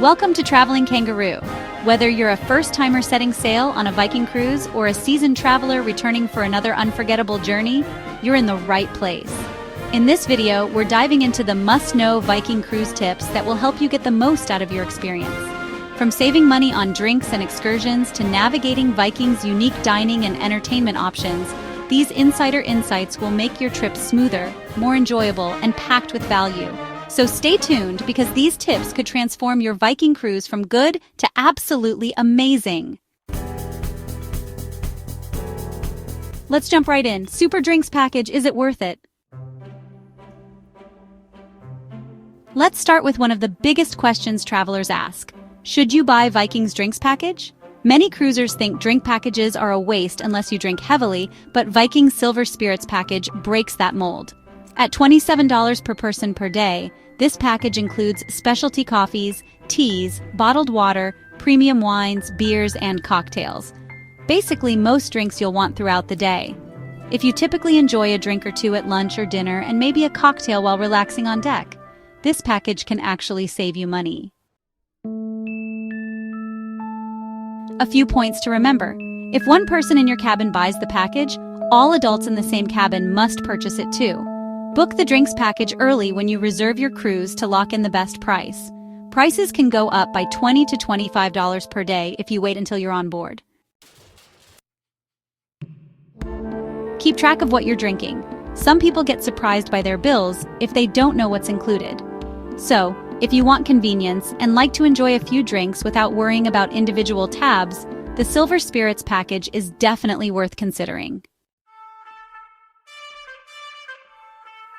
Welcome to Traveling Kangaroo. Whether you're a first-timer setting sail on a Viking cruise or a seasoned traveler returning for another unforgettable journey, you're in the right place. In this video, we're diving into the must-know Viking cruise tips that will help you get the most out of your experience. From saving money on drinks and excursions to navigating Viking's unique dining and entertainment options, these insider insights will make your trip smoother, more enjoyable, and packed with value. So stay tuned because these tips could transform your Viking cruise from good to absolutely amazing. Let's jump right in. Super drinks package, is it worth it? Let's start with one of the biggest questions travelers ask. Should you buy Viking's drinks package? Many cruisers think drink packages are a waste unless you drink heavily, but Viking's Silver Spirits package breaks that mold. At $27 per person per day, this package includes specialty coffees, teas, bottled water, premium wines, beers, and cocktails. Basically, most drinks you'll want throughout the day. If you typically enjoy a drink or two at lunch or dinner and maybe a cocktail while relaxing on deck, this package can actually save you money. A few points to remember. If one person in your cabin buys the package, all adults in the same cabin must purchase it too. Book the drinks package early when you reserve your cruise to lock in the best price. Prices can go up by $20 to $25 per day if you wait until you're on board. Keep track of what you're drinking. Some people get surprised by their bills if they don't know what's included. So, if you want convenience and like to enjoy a few drinks without worrying about individual tabs, the Silver Spirits package is definitely worth considering.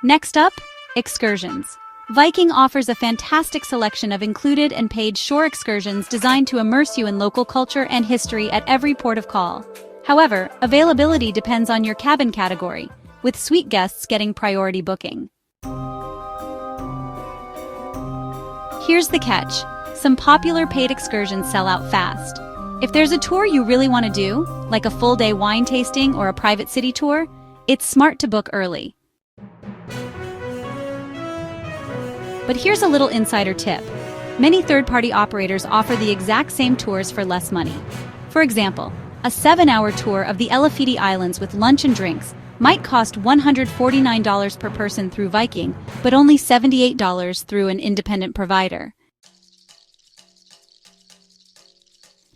Next up, excursions. Viking offers a fantastic selection of included and paid shore excursions designed to immerse you in local culture and history at every port of call. However, availability depends on your cabin category, with suite guests getting priority booking. Here's the catch. Some popular paid excursions sell out fast. If there's a tour you really want to do, like a full-day wine tasting or a private city tour, it's smart to book early. But here's a little insider tip. Many third-party operators offer the exact same tours for less money. For example, a 7-hour tour of the Elefiti Islands with lunch and drinks might cost $149 per person through Viking, but only $78 through an independent provider.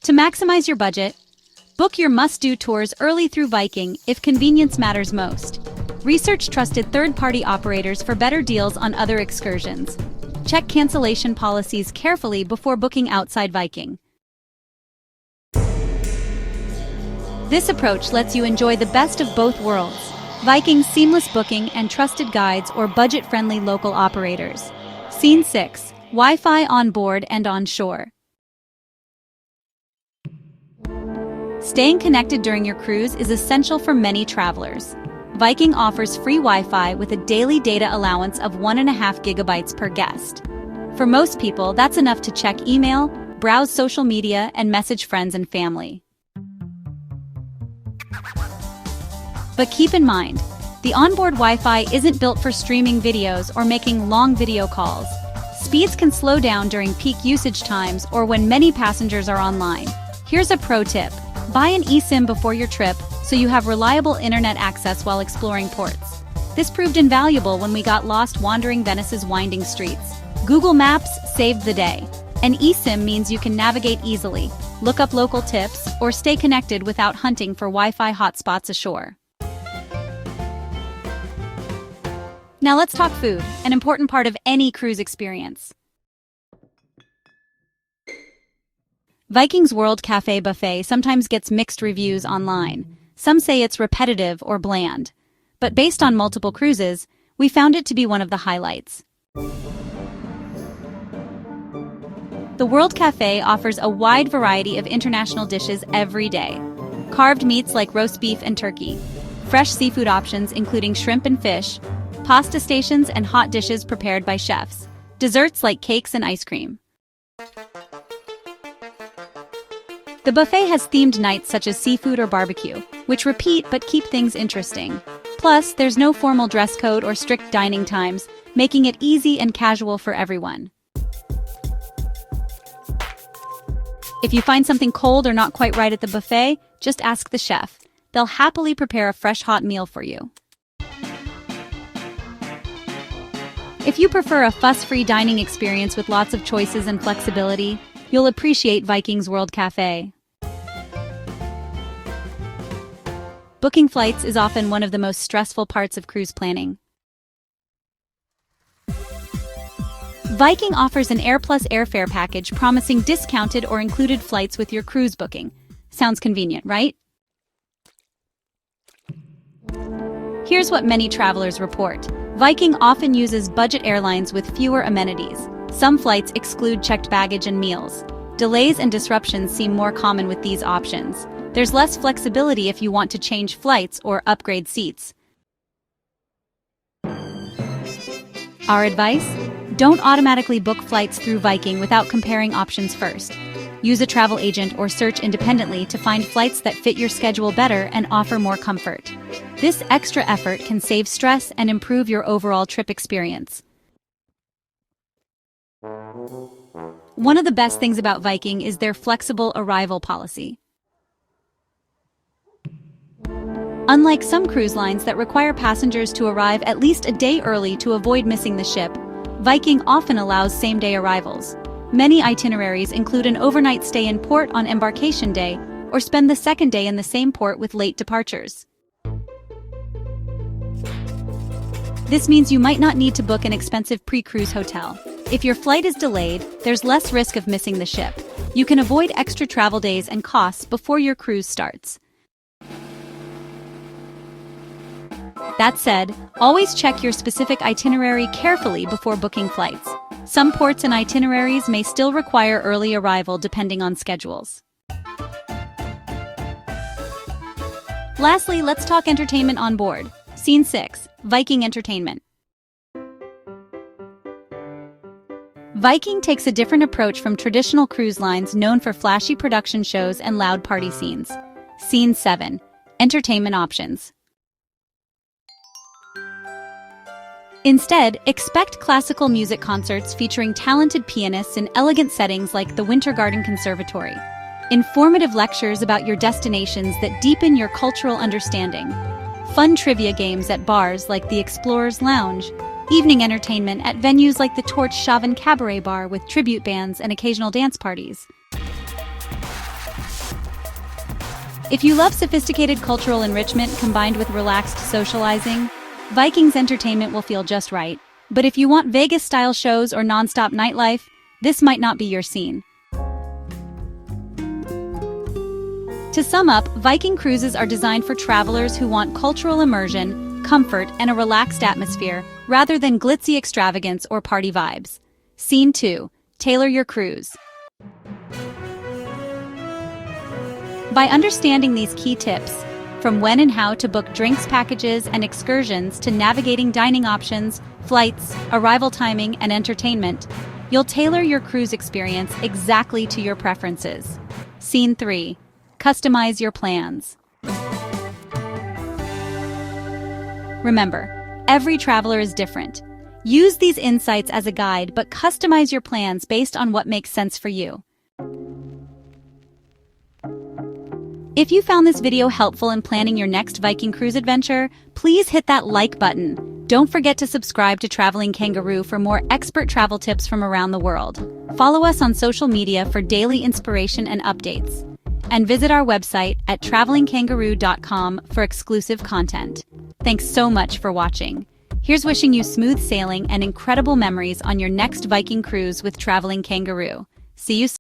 To maximize your budget, book your must-do tours early through Viking if convenience matters most. Research trusted third-party operators for better deals on other excursions. Check cancellation policies carefully before booking outside Viking. This approach lets you enjoy the best of both worlds: Viking's seamless booking and trusted guides or budget-friendly local operators. Scene 6. Wi-Fi on board and on shore. Staying connected during your cruise is essential for many travelers. Viking offers free Wi-Fi with a daily data allowance of 1.5 gigabytes per guest. For most people, that's enough to check email, browse social media, and message friends and family. But keep in mind, the onboard Wi-Fi isn't built for streaming videos or making long video calls. Speeds can slow down during peak usage times or when many passengers are online. Here's a pro tip. Buy an eSIM before your trip so you have reliable internet access while exploring ports. This proved invaluable when we got lost wandering Venice's winding streets. Google Maps saved the day. An eSIM means you can navigate easily, look up local tips, or stay connected without hunting for Wi-Fi hotspots ashore. Now let's talk food, an important part of any cruise experience. Viking's World Café buffet sometimes gets mixed reviews online. Some say it's repetitive or bland. But based on multiple cruises, we found it to be one of the highlights. The World Café offers a wide variety of international dishes every day. Carved meats like roast beef and turkey, fresh seafood options including shrimp and fish, pasta stations and hot dishes prepared by chefs, desserts like cakes and ice cream. The buffet has themed nights such as seafood or barbecue, which repeat but keep things interesting. Plus, there's no formal dress code or strict dining times, making it easy and casual for everyone. If you find something cold or not quite right at the buffet, just ask the chef. They'll happily prepare a fresh hot meal for you. If you prefer a fuss-free dining experience with lots of choices and flexibility, you'll appreciate Viking's World Café. Booking flights is often one of the most stressful parts of cruise planning. Viking offers an AirPlus airfare package promising discounted or included flights with your cruise booking. Sounds convenient, right? Here's what many travelers report. Viking often uses budget airlines with fewer amenities. Some flights exclude checked baggage and meals. Delays and disruptions seem more common with these options. There's less flexibility if you want to change flights or upgrade seats. Our advice? Don't automatically book flights through Viking without comparing options first. Use a travel agent or search independently to find flights that fit your schedule better and offer more comfort. This extra effort can save stress and improve your overall trip experience. One of the best things about Viking is their flexible arrival policy. Unlike some cruise lines that require passengers to arrive at least a day early to avoid missing the ship, Viking often allows same-day arrivals. Many itineraries include an overnight stay in port on embarkation day or spend the second day in the same port with late departures. This means you might not need to book an expensive pre-cruise hotel. If your flight is delayed, there's less risk of missing the ship. You can avoid extra travel days and costs before your cruise starts. That said, always check your specific itinerary carefully before booking flights. Some ports and itineraries may still require early arrival depending on schedules. Lastly, let's talk entertainment on board. Scene 6. Viking Entertainment. Viking takes a different approach from traditional cruise lines known for flashy production shows and loud party scenes. Scene 7. Entertainment options. Instead, expect classical music concerts featuring talented pianists in elegant settings like the Winter Garden Conservatory. Informative lectures about your destinations that deepen your cultural understanding. Fun trivia games at bars like the Explorer's Lounge. Evening entertainment at venues like the Torch Chauvin Cabaret Bar with tribute bands and occasional dance parties. If you love sophisticated cultural enrichment combined with relaxed socializing, Viking's entertainment will feel just right. But if you want Vegas-style shows or non-stop nightlife, this might not be your scene. To sum up, Viking Cruises are designed for travelers who want cultural immersion, comfort, and a relaxed atmosphere, rather than glitzy extravagance or party vibes. Scene 2. Tailor your cruise. By understanding these key tips, from when and how to book drinks packages and excursions to navigating dining options, flights, arrival timing, and entertainment, you'll tailor your cruise experience exactly to your preferences. Scene 3. Customize your plans. Remember, every traveler is different. Use these insights as a guide, but customize your plans based on what makes sense for you. If you found this video helpful in planning your next Viking cruise adventure, please hit that like button. Don't forget to subscribe to Traveling Kangaroo for more expert travel tips from around the world. Follow us on social media for daily inspiration and updates. And visit our website at travelingkangaroo.com for exclusive content. Thanks so much for watching. Here's wishing you smooth sailing and incredible memories on your next Viking cruise with Traveling Kangaroo. See you soon.